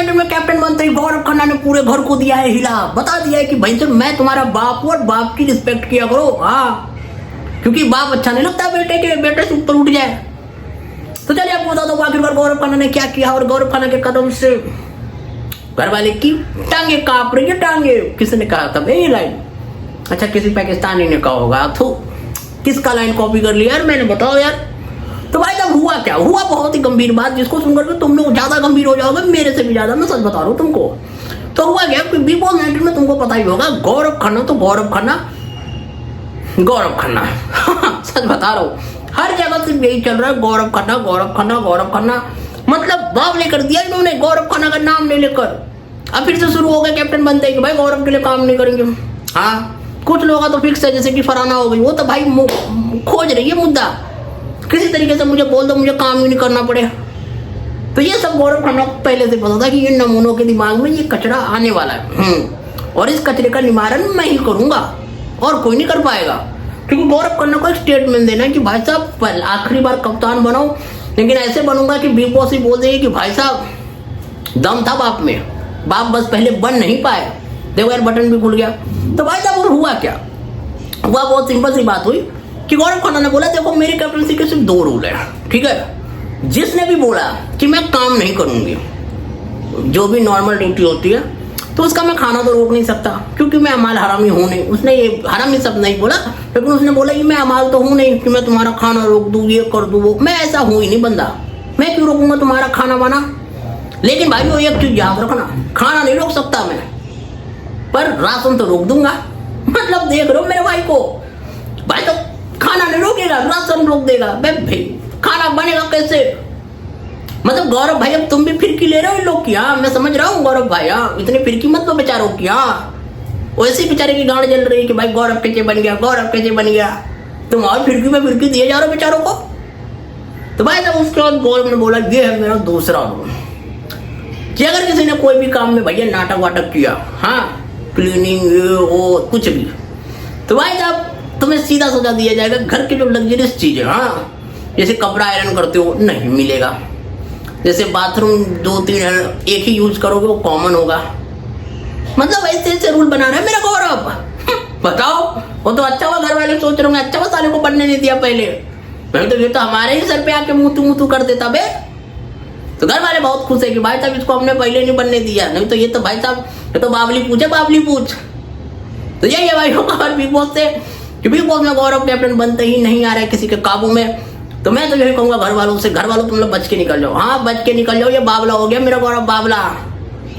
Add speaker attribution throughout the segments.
Speaker 1: 19 में कैप्टन बनते ही गौरव खन्ना ने पूरे घर को दिया है हिला, बता दिया है कि भाई सर मैं तुम्हारा बाप हूं और बाप की रिस्पेक्ट किया करो। हाँ, क्योंकि बाप अच्छा नहीं लगता बेटे के, बेटे से ऊपर उठ जाए। तो चलिए आपको बता दो आखिरकार गौरव खन्ना ने क्या किया, और गौरव खन्ना के कदम से घर वाले की टांगे कांप रही है, टांगे। किसने कहा था ये लाइन? अच्छा, किसी पाकिस्तानी ने कहा होगा। तो किसका लाइन कॉपी कर लिया यार मैंने, बताओ यार। तो भाई साहब हुआ क्या, हुआ बहुत ही गंभीर बात, जिसको सुनकर के तुम लोग ज्यादा गंभीर हो जाओगे मेरे से भी ज्यादा, मैं सच बता रहा हूँ तुमको। तो हुआ क्या कि बिग बॉस 19 में तुमको पता ही होगा, गौरव खन्ना तो गौरव खन्ना सच बता रहा हूँ, हर जगह सिर्फ यही चल रहा है, गौरव खन्ना गौरव खन्ना गौरव खन्ना। मतलब भाव लेकर दिया इन्होंने गौरव खन्ना का नाम नहीं लेकर। अब फिर से शुरू हो गया कैप्टन बनते कि भाई गौरव के लिए काम नहीं करेंगे। हाँ, कुछ लोगों का तो फिक्स है, जैसे कि फरहाना हो गई, वो तो भाई खोज रही है मुद्दा, किसी तरीके से मुझे बोल दो, मुझे काम ही नहीं करना पड़े। तो ये सब गौरव खन्ना को पहले से पता था कि ये नमूनों के दिमाग में ये कचरा आने वाला है, और इस कचरे का निवारण मैं ही करूंगा और कोई नहीं कर पाएगा। क्योंकि गौरव खन्ना को एक स्टेटमेंट देना है कि भाई साहब आखिरी बार कप्तान बनाओ, लेकिन ऐसे बनूंगा कि बिग बॉस ही बोल देगी कि भाई साहब दम था बाप में, बाप बस पहले बन नहीं पाए, देखो यार बटन भी खुल गया। तो भाई साहब और हुआ क्या, हुआ बहुत सिंपल सी बात हुई कि गौरव खन्ना ने बोला देखो मेरी कैप्टनसी के सिर्फ 2 रूल है, ठीक है। जिसने भी बोला कि मैं काम नहीं करूंगी, जो भी नॉर्मल ड्यूटी होती है, तो उसका मैं खाना तो रोक नहीं सकता, क्योंकि मैं अमाल हरामी हूं नहीं। उसने ये हरामी शब्द नहीं बोला, लेकिन उसने बोला कि मैं अमाल तो हूं नहीं कि मैं तुम्हारा खाना रोक दूं, ये कर दूं वो, मैं ऐसा हूं ही नहीं बंदा, मैं क्यों रोकूंगा तुम्हारा खाना बना। लेकिन भाई वो एक चीज याद रखना, खाना नहीं रोक सकता मैं, पर राशन तो रोक दूंगा। मतलब देख रहे हो मेरे भाई को, भाई तो खाना नहीं रोकेगा, राशन रोक देगा। भाई खाना बनेगा कैसे? मतलब गौरव भाई अब तुम भी फिरकी ले रहे हो इन लोग की। हाँ, मैं समझ रहा हूँ गौरव भाई, हाँ इतनी फिरकी मत लो बेचारों की। हाँ, वैसे बेचारे की गांड जल रही है कि भाई गौरव कैसे बन गया, गौरव कैसे बन गया, तुम और फिरकी में फिरकी दिए जा रहे हो बेचारों को। तो भाई साहब उसके बाद गौरव ने बोला ये है मेरा दूसरा रूल, कि अगर किसी ने कोई भी काम में भैया नाटक वाटक किया, हाँ क्लीनिंग वो कुछ भी, तो भाई साहब तुम्हें सीधा सजा दिया जाएगा। घर की जो लग्जरियस चीजें, हाँ जैसे कपड़ा आयरन करते हो नहीं मिलेगा, जैसे बाथरूम 2-3 एक ही यूज करोगे वो कॉमन होगा। मतलब ऐसे ऐसे रूल बना रहा है मेरा गौरव। बताओ, वो तो अच्छा हुआ घर वाले सोच रहे होंगे, अच्छा हुआ साले को बनने नहीं दिया पहले, नहीं तो ये तो हमारे ही सर पे आके मुतू कर देता बे। तो घर वाले बहुत खुश है कि भाई साहब इसको हमने पहले नहीं बनने दिया, नहीं तो ये तो भाई साहब ये तो बाबली पूछे, बाबली पूछ। तो यही है भाई खबर बिग बॉस से कि बिग बॉस में गौरव कैप्टन बनते ही नहीं आ रहा है किसी के काबू में। तो मैं तो यही कहूंगा घर वालों से, घर वालों तुम लोग बच के निकल जाओ। हाँ बच के निकल जाओ, ये बावला हो गया मेरा गौरव, बावला,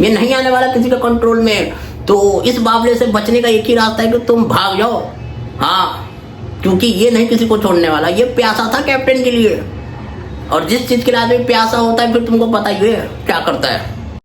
Speaker 1: ये नहीं आने वाला किसी का कंट्रोल में। तो इस बावले से बचने का एक ही रास्ता है कि तुम भाग जाओ। हाँ, क्योंकि ये नहीं किसी को छोड़ने वाला, ये प्यासा था कैप्टन के लिए, और जिस चीज के लिए आदमी प्यासा होता है फिर तुमको पता ही है क्या करता है।